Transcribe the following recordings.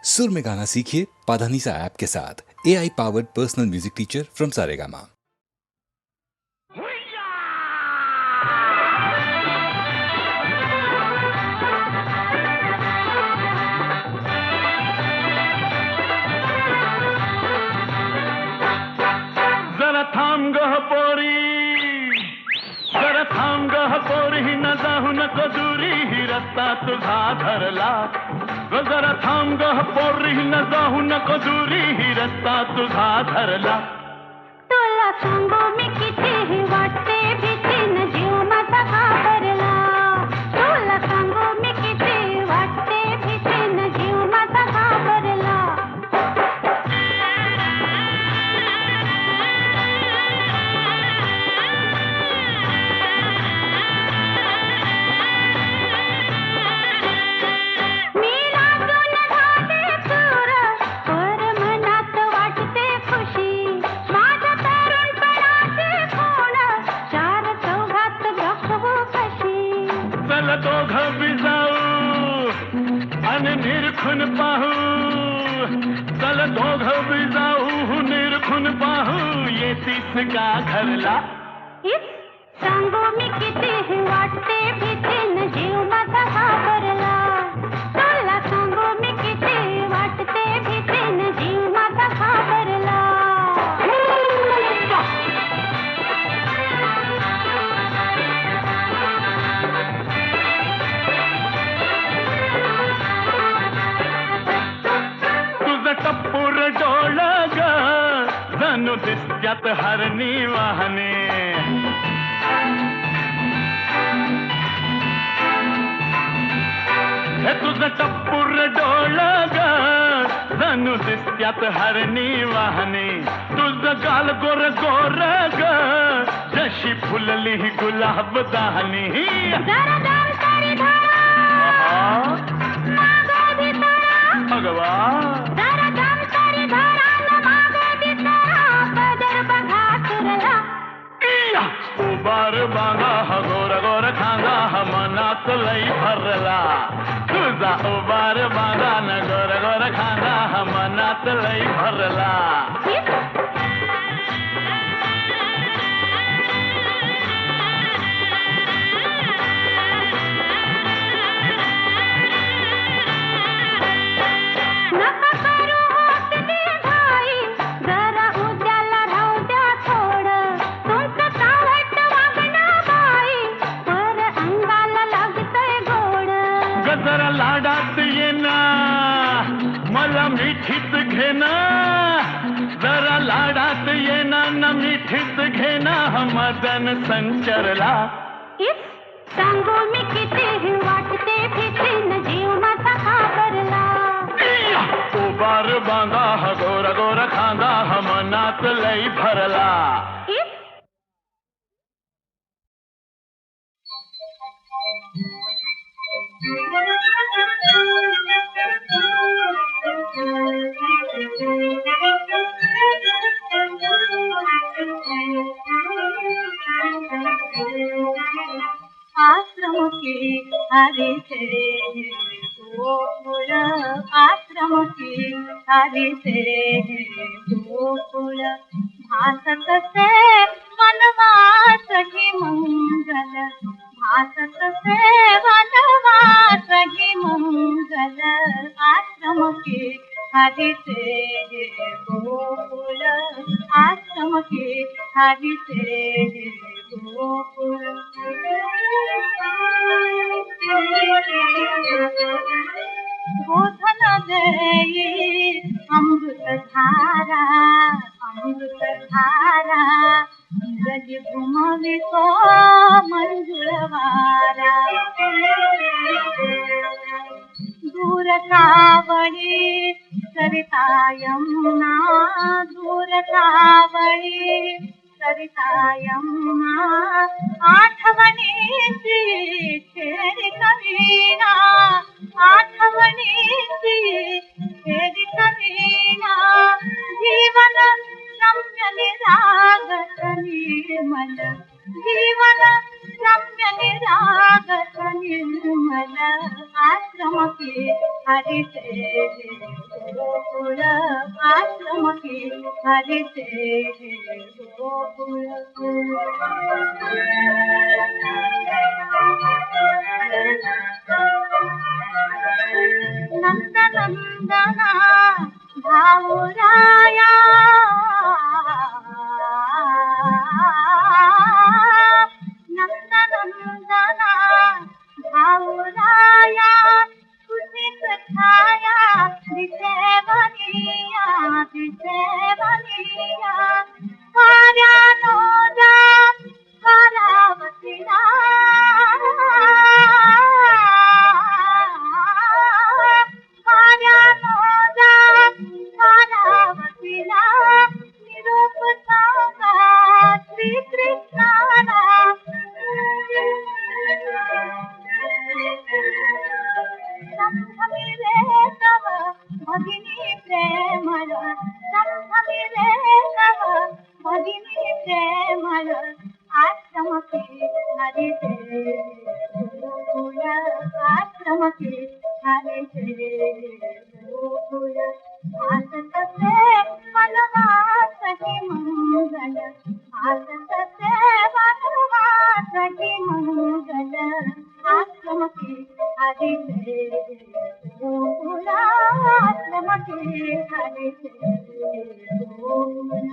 सुर में गाना सीखिए पाधानीसा ऐप के साथ। AI powered personal music teacher from Saregama. जरा थांब गह पोरी, जरा थांब गह पोरी, न जाऊ नको दुरी, ही रस्ता तुझा धरला. जरा थांब गह पोरी, न जाऊ नको दुरी, ही रस्ता तुझा धरला. तुला सांगू मी कितीही वाटते भीती, न जीव माझा घाबरला. तुला सांगू मी किती वाटते भीती, न जीव माझा घाबरला. मी लागून झाले चूर, पर मनात वाटते खुशी. माझ्या तरुणपणाची खूण, चार चौघात दाखवू कशी. चल दोघं बी जाऊ आणि निरखून पाहू, चल दोघं बी जाऊ निरखून पाहू, येतीस का घरला. इस सांगू मी कितीही वाटते भीती, न जीव माझा घाबरला. तुला सांगू मी किती वाटते भीती, न जीव माझा घाबरला. तुझं टप्पूर डोळ ग जणू दिसत्यात हरणी वाहने. हे तुझं टप्पूर डोळ ग जणू दिसत्यात हरणी वाहने. तुझं गाल गोर गोर ग जशी फुलली गुलाब दाहनी. जरा दाम तारी धरा, मागं भितरा. भगवा जरा दाम तारी धरा, न मागं भितरा. पदर बघा सुरला. उबार बांगा हा गोर गोर खांगा हा मनात लई भरला. तुझा उबार बांगा न गोर गोर खांगा हा मनात लई भरला. नका करू होसली घाई, जरा उद्याला राहू द्या थोडं. तुमचं चावट वागणं बाई, पर अंगाला लागतंय गोड. गजरा लाडात येना मला मिठीत घेना, जरा लाडात येना न मिठीत घेना हा मदन संचरला. इस सांगू मी कितीही वाटते भीती, न जीव माझा घाबरला. उबार बांगा हा गोर गोर खांगा हा मनात लई भरला. इस आश्रम की हरि तेरे गोकुल, आश्रम की हरि तेरे गोकुल. भासत से वनवास ही मंगल, भासत से वनवास ही मंगल. आश्रम की हरि तेरे गोकुल, आश्रम की हरि तेरे गोकुल. गोधन देई अमृत धारा, अमृत धारा. इंद्रज घुमवी तो मंजुळ वारा. दूर कावळी सरिता यमुना, दूर कावळी सरिता यमुना. आठवणीची खेळी कवीना, आठवणीची खेळी कवीना. जीवन रम्य निरागस निर्मल, जीवन रम्य निरागस निर्मल. आश्रम की हरि तेरे गोकुल आश्रम के हरे से गोकुल नंद नंदना भावराया नंद नंदना भावराया तुझे कथाया दिसे बनिया कार्या नोदा कारावतीना भगिनी प्रेमळ आश्रम के हरे से गोकुल आश्रम के हरे से गोकुल आसत से वनवास की मंगल आसत से वनवास की मंगल आश्रम के हरे से गोकुल आश्रम के हरे से गोकुल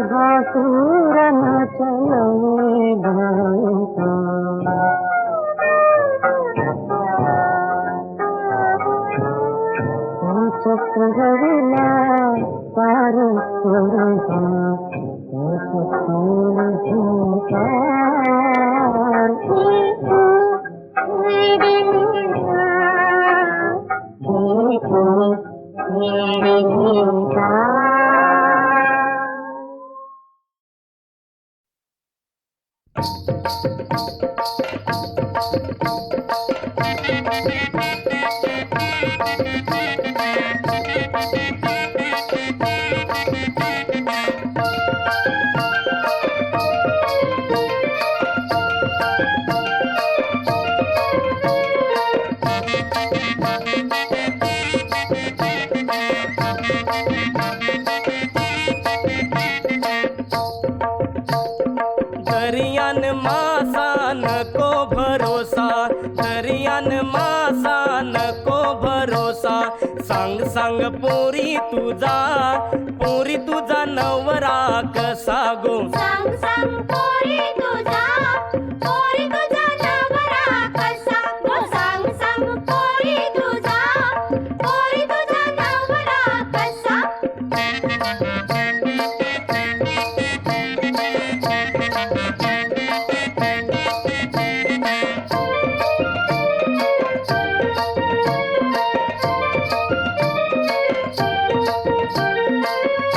लगा सूरन चलवे भाता चक्रविला पार दरियान मासा नको भरोसा, दरियान मासा नको भरोसा. सांग सांग पोरी तुझा नवरा कसा गो. सांग सांग पोरी तुझा नवरा कसा गो. सांग सांग पोरी तुझा नवरा कसा.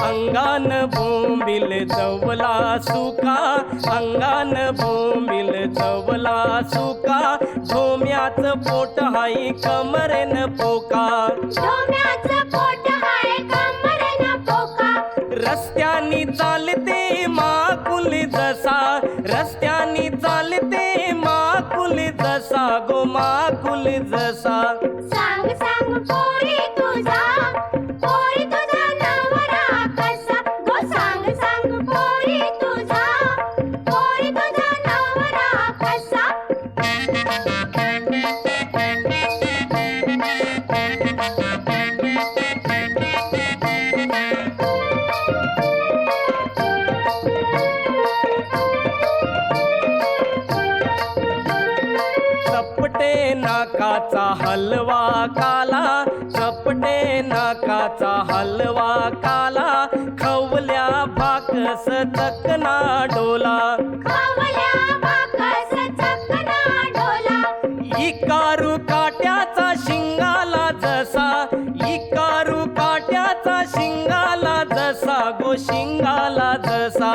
अंगान बोंबिल जवला सुका, अंगान बोंबिल जवला सुका. धोम्याचं पोट हाय कमरेन पोका, डोम्याचं पोट हाय कमरेनं पोका. रस्त्यानी चालते माकुल जसा, रस्त्यानी चालते माकुल जसा गो, माकुल जसा. सांग सांग पोरी तुझा नवरा कसा गो. सांग सांग पोरी तुझा नवरा कसा. चपटे नाकाचा हलवा काला, चपटे नाकाचा हलवा काला. खवल्या भाकस चकना डोला, खवल्या भाकस चकना डोला. इकारू काट्याचा शिंगाला जसा, इकारू काट्याचा शिंगाला जसा गो, शिंगाला जसा.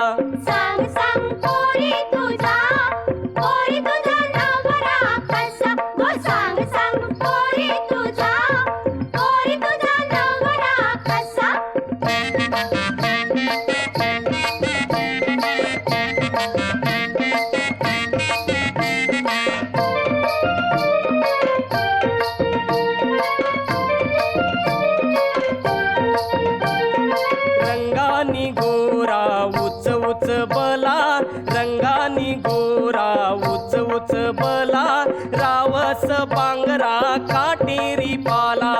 सांग सांग पोरी तुझा नवरा कसा गो. सांग सांग पोरी तुझा नवरा कसा. रंगानी गोरा उच उच बला, रंगानी गोरा उच उच बला. रावस बांगरा काटेरी पाला,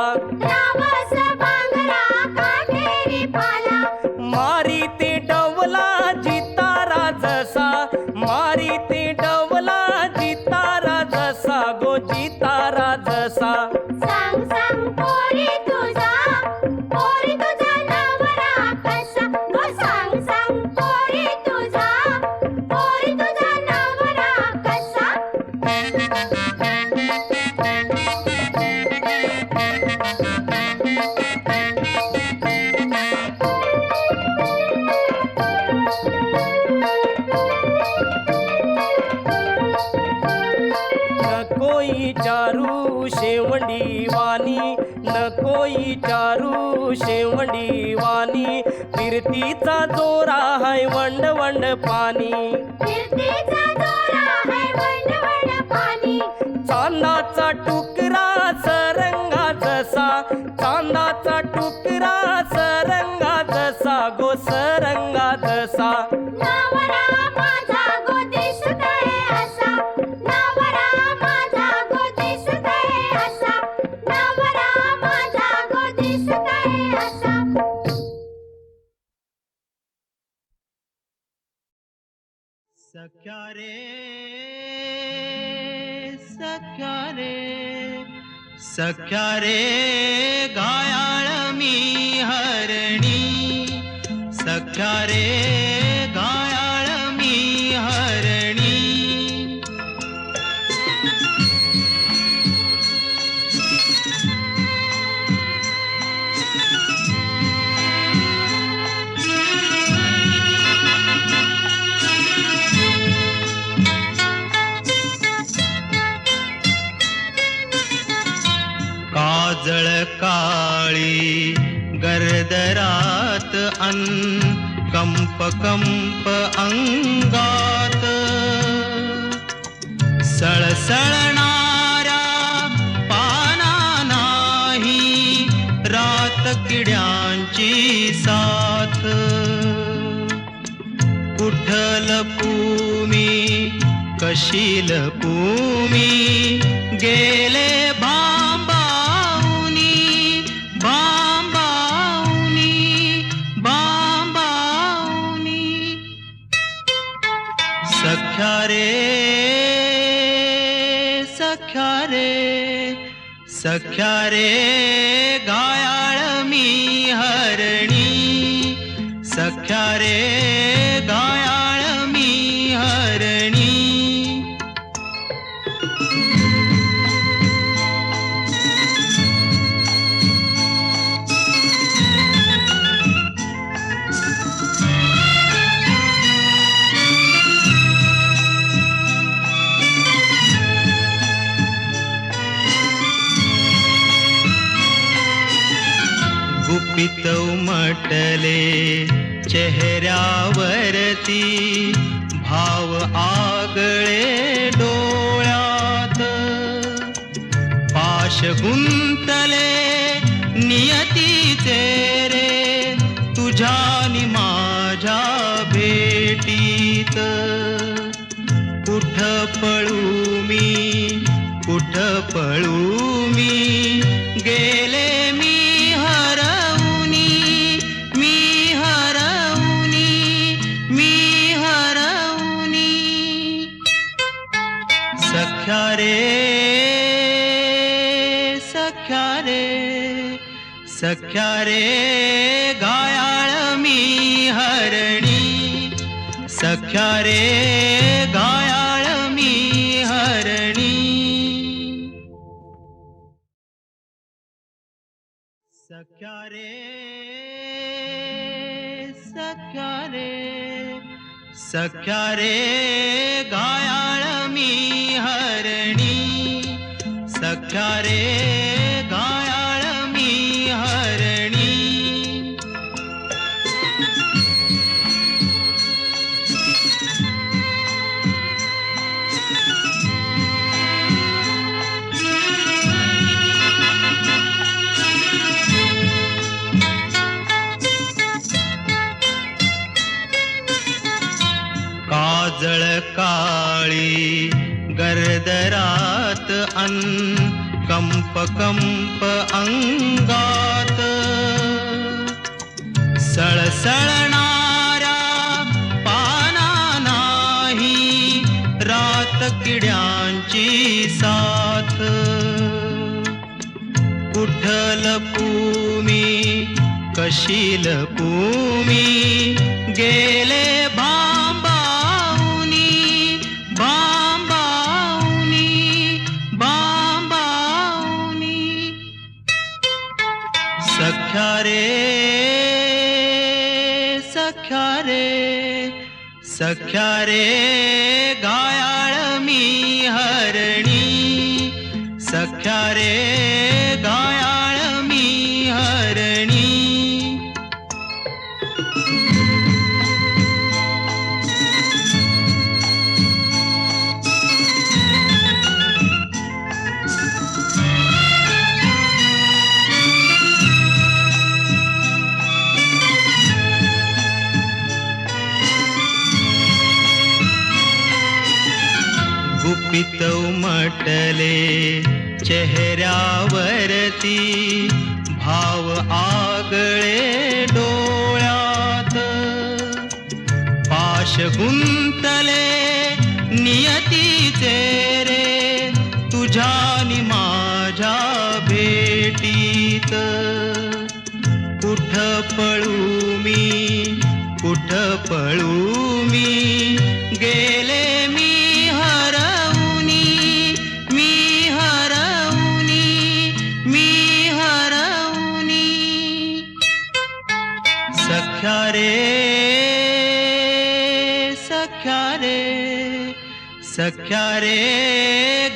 रावस बांगरा काटेरी पाला. मारी ते डवला जितारा जसा, मारी ते डवला जितारा जसा गो, जितारा जसा. सांग सांग पोरी तुझा नवरा कसा गो. सांग सांग पोरी तुझा नवरा कसा. नकोई चारू शेवंडी वाणी, नकोई चारू शेवंडी वाणी. फिरतीचा जोरा हाय वंड वंड पाणी, फिरतीचा दोरा है वंड वंड पाणी. चांदाचा टुकरा सरंगा जसा, चांदाचा टुकरा सरंगा जसा गो, सरंगा जसा. नवरा माझा गो दिसतोय असा, नवरा माझा गो दिसतोय असा, नवरा माझा गो दिसतोय असा. सख्या रे सख्या रे सख्या रे घायाळ मी हरणी सख्या रे घायाळ मी हरणी काजळ काळी गर्दरात कंप कंप अंगात सळसळणाऱ्या पाना नाही रात किड्यांची साथ कुठल पुमी कशील पुमी गेले सख्या रे सख्या रे सख्या रे घायाळ मी हरणी सख्या रे घायाळ मी हरणी गुपित उमटले चेहऱ्यावरती भाव आगळे डोळ्यात पाश गुंतले नियतीचे रे तुझ्या नि माझ्या भेटीत कुठ पळू मी गेले मी सख्या रे सख्या रे सख्या रे घायाळ मी हरणी सख्या रे घायाळ मी हरणी सख्या रे सख्या रे सख्या रे घायाळ मी हरणी सख्या रे घायाळ मी हरणी काजळ काळी गर्दरात कंप कंप अंगात सळसळणाऱ्या पाना नाही रात किड्यांची साथ कुठल पुमी कशील पुमी गेले सख्या रे सख्या रे सख्या रे घायाळ मी हरणी सख्या रे घायाळ मी हरणी गुपित उमटले चेहऱ्यावरती भाव आगळे डोळ्यात पाश गुंतले नियतीचे रे तुझ्या नि माझ्या भेटीत कुठ पळू मी गेले मी हरवूनी सख्या रे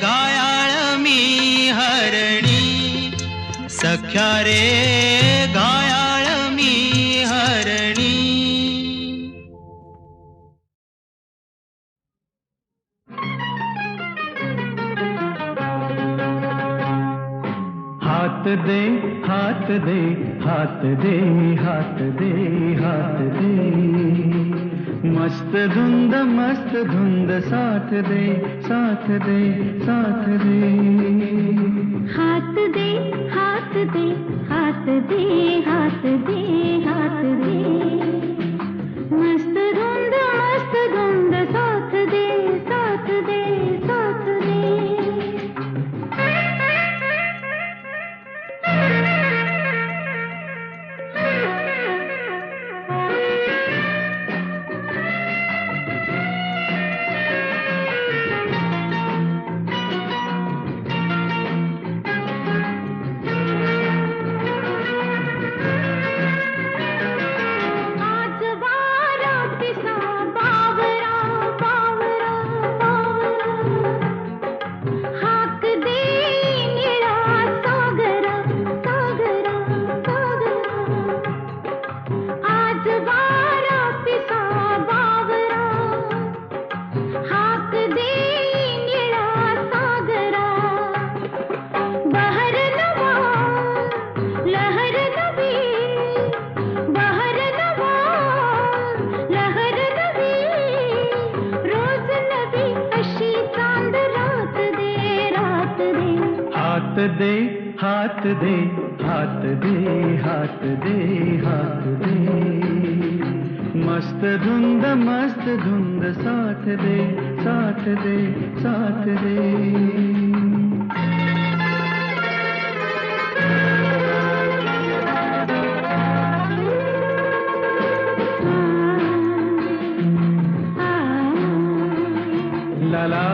घायाळ मी हरणी सख्या रे घायाळ मी हरणी हात दे हात दे हात दे हात दे हात दे मस्त धुंद साथ दे साथ दे साथ दे हात दे हात दे हात दे हात दे हात दे मस्त धुंद साथ दे साथ दे साथ दे हात दे हात दे हात दे हात दे मस्त धुंद साथ दे साथ दे साथ दे ला ला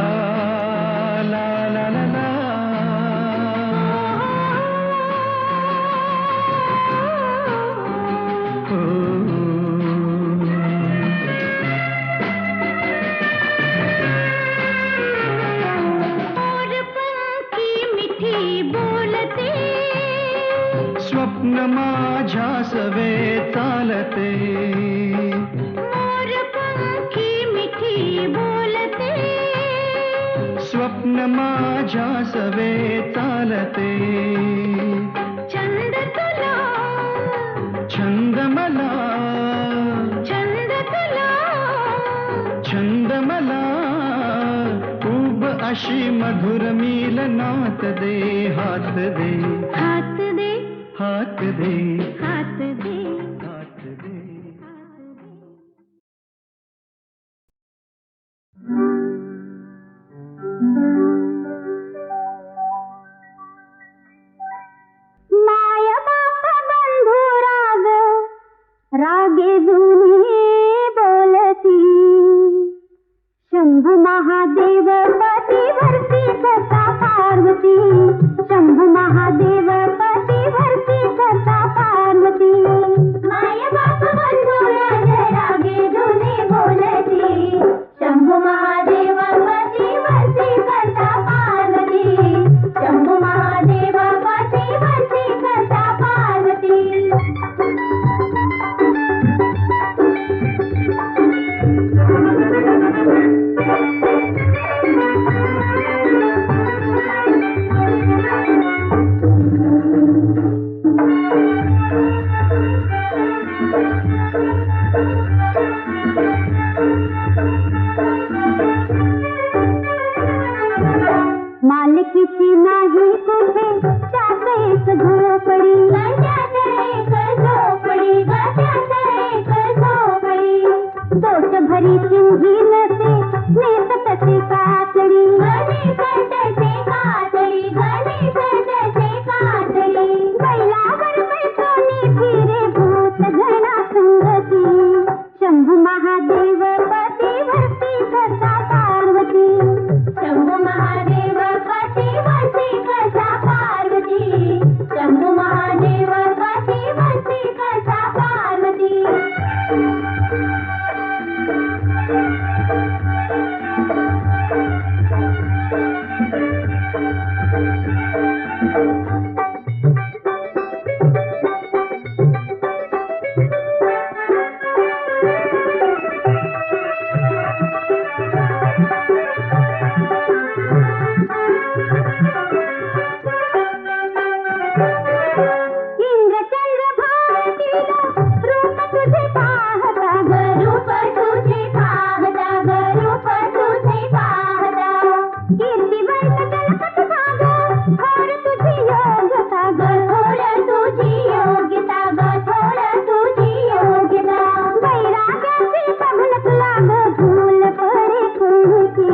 स्वप्न माझ्या सवे चालते मोर पंखी मिठी बोलते स्वप्न माझ्या सवे चालते छंद तुला छंद मला छंद मला उब अशी मधुर मिलनात दे हात दे हात दे हात दे हात दे हात दे माय बाप बंधू रागे जुनी बोलती शंभू महादेव पतिवर्ती कथा पार्वती शंभू महादेव पतिवर्ती कथा पार्वती माय बाप बंधू रागे जुनी बोलती शंभू महादेव पतिवर्ती कथा पार्वती शंभू महादेव पतिवर्ती कथा पार्वती मालकीची नाही कुठे त्यात एक झोपडी त्यात एक झोपडी त्यात एक झोपडी तोच भय परी चिंधी नसे नेसत तसे कातडी बैलावर बैसोनी फिरे भूत घना संगती शंभू महादेव पतिवर्ती कथा पार्वती शंभू महादेव पतिवर्ती कथा पार्वती शंभू महादेव पतिवर्ती कथा पार्वती इंद्रचंद्र भारतीला रूप तुझे पाहता ग रूप तुझे पाहता ग रूप तुझे पाहता कीर्तिवंत गणपत भाग थोर तुझी योग्यता ग थोर तुझी योग्यता ग थोर तुझी योग्यता वैराग्याची सभलक लाग भूल पडे कोणती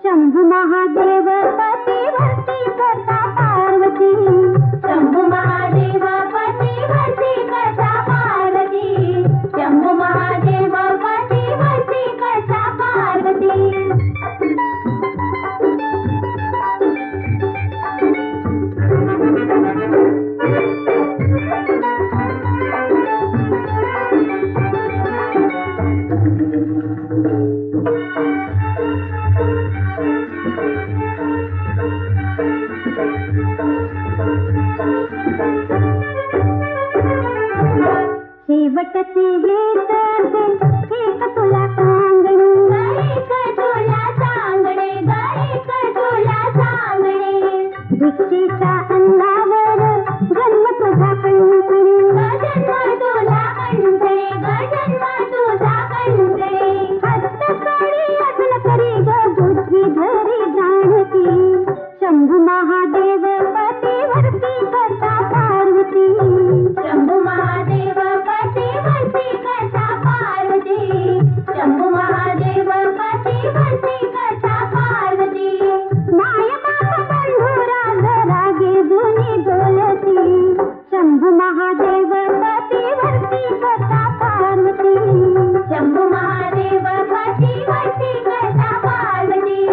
शंभू महादेव पतिवर्ती कथा पार्वती शंभू महादेव पतिवर्ती कथा पार्वती शंभू महादेव पतिवर्ती कथा पार्वती शेवटचे हेत एक तुला सांगणे एक तुला सांगणे एक तुला सांगणे भिक्षेच्या अन्नावर जन्म तुझा कंठणे जन्म तुझा कंठणे जन्म तुझा कंठणे हस्त करी अजून करी ग बुद्धी धरी जाणती शंभू महादेव पतिवर्ती कथा पार्वती शंभू महादेव पतिवर्ती कथा पार्वती शंभू महादेव पतिवर्ती कथा पार्वती माय बाप बंधू राग रागे जुनी बोलती शंभू महादेव पतिवर्ती कथा पार्वती शंभू महादेव पतिवर्ती कथा पार्वती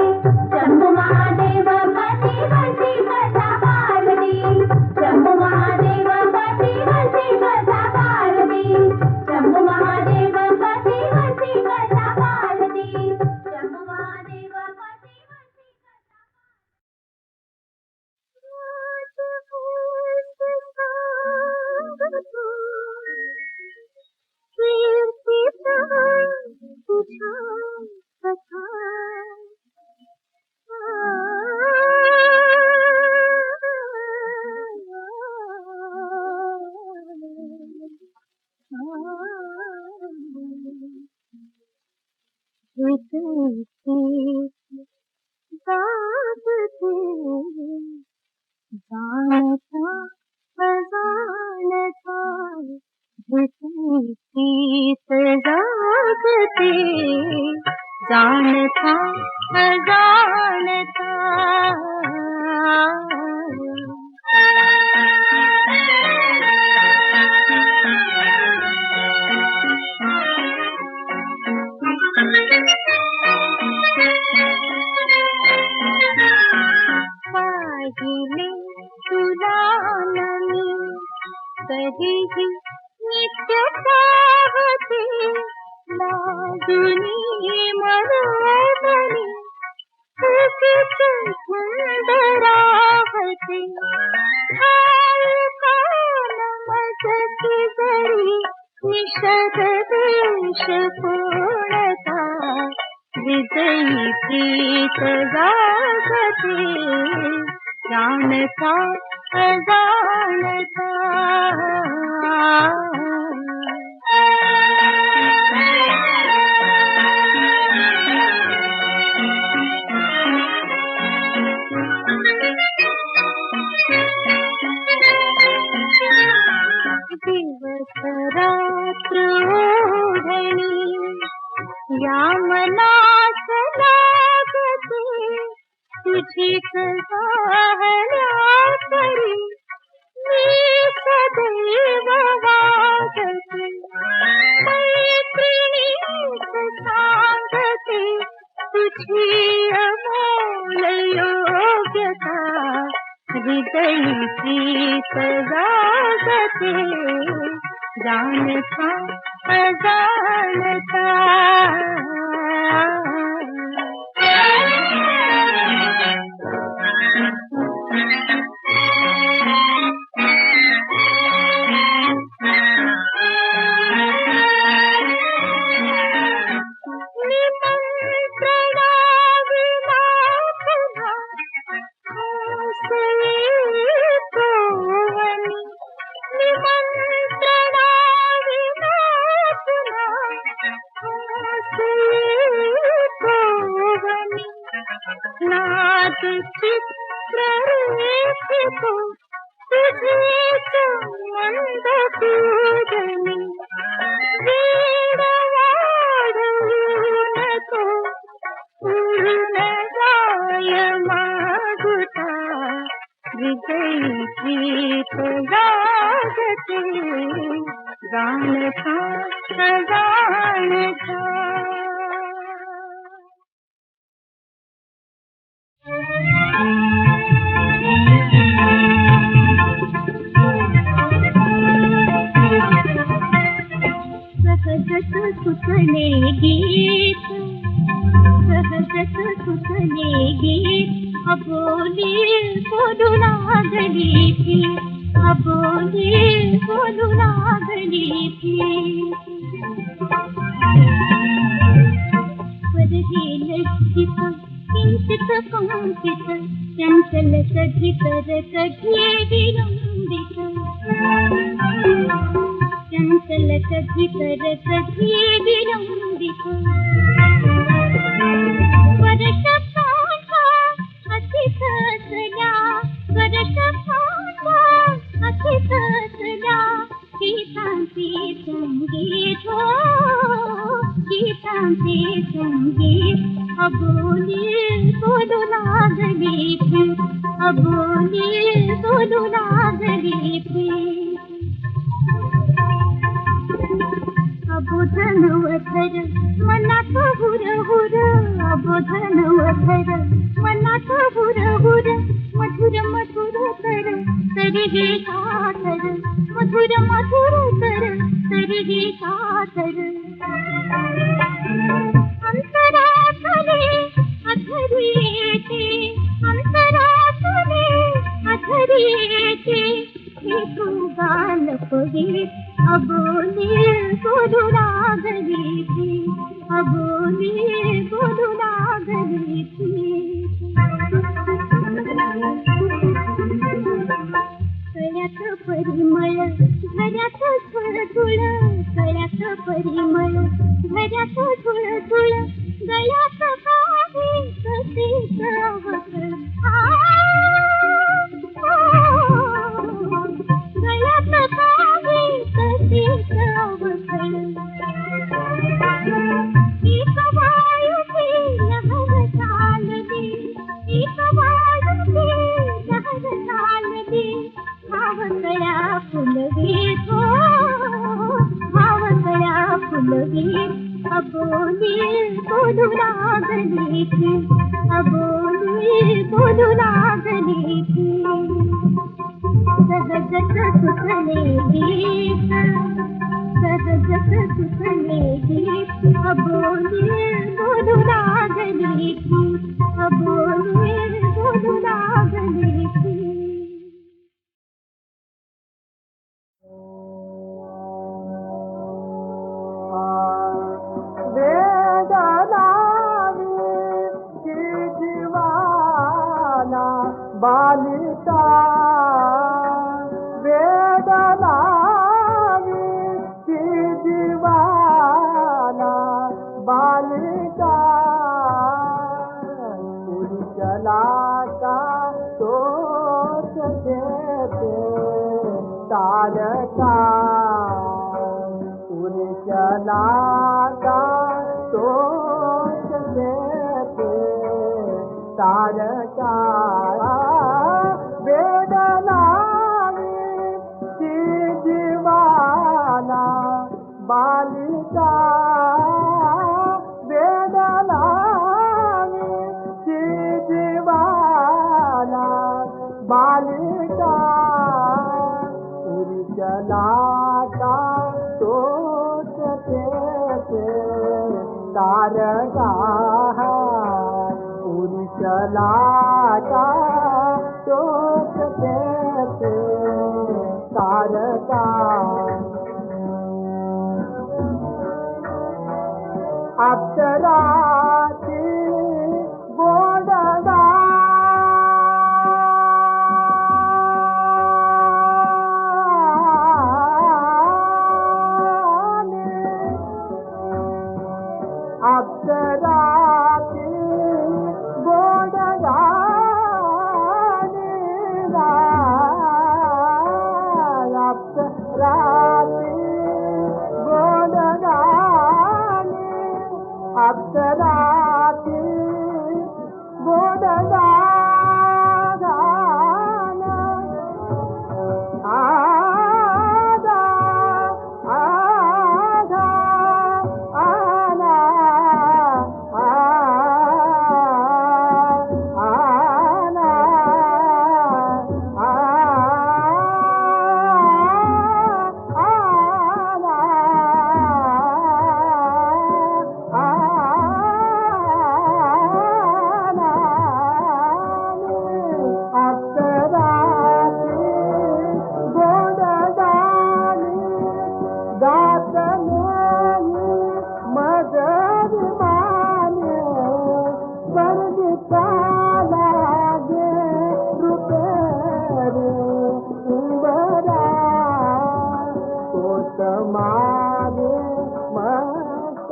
शंभू महादेव पतिवर्ती कथा पार्वती शंभू महादेव पतिवर्ती कथा पार्वती शंभू महादेव पतिवर्ती कथा पार्वती शंभू महादेव जानता अजानता पाहिले तुला नमी कधीही नित्य पाहते लाजुनी मनोमनी सुखित सुंदराहते मजसी जरी निषद देश पूर्णता विजयी प्रीत जागते जानता अजानता दिवस रात्र ओढणी या कामनास लागते तुझीच गाहल्या करी मी सदैव वागते मैत्रिणीस सांगते तुझी अमोल योग्यता हृदयी प्रीत जागते जानता अजानता नाद चित्र रेखितो तुझेच मंद पूजनी वेड वाढवू नको पूर्ण जाय मागुता हृदयी प्रीत जागते जाणता जाणता सहजत सुचले गीत सहजत सुचले गीत अबोली बोलू लागली थी अबोली बोलू लागली थी परही लज्जित किंचित कंपित चंचल कधी तर कधी विलंबित चंचल कधी तर कधी विलंबित वर्षांचा अतीत असल्या वर्षांचा अतीत असल्या गीतांचे संगीत हो गीतांचे संगीत अबोली बोलू लागली थी अबोली बोलू लागली थी अबोधन वधर मनात हुर हुर अबोधन वधर मनात हुर हुर मधुर मधुर तर तरी सातर मधुर मधुर तर तरी सातर अंतरातले अधरी येते अंतरातले अधरी येते हे तू गाल पडी अबोली बोलू लागली थी अबोली बोलू लागली थी कळ्यात परिमळ घरात झुळझुळ कळ्यात परिमळ घरात झुळझुळ गळ्यात काही कसे अवकळ गळ्यात काही कसे अवकळ एक वायुची लहर चालली एक वायुची लहर चालली भावकळ्या फुलवीत हो भावकळ्या फुलवीत अबोली बोलू लागली थी अबोली बोलू लागली थी सहजत सुचले गीत सहजत सुचले गीत अबोली बोलू लागली थी अबोली बोलू लागली थी बालिका वेदनावी की जीवाना बालिका चला का सोच देते तारका चला का सोच देते तारका वेदनावी ती जीवाला बालिका वेदनावी ती जीवाला बालिका उरी चलाता सोचते तारका उरी चलाता सोचते तारका अप्सराची गोडगा अप्सराची गोडगानी अप्सराची गोडगानी अप्सराची गोडगान आधा आधा आना आना मारे मस्त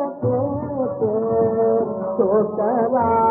छोकरा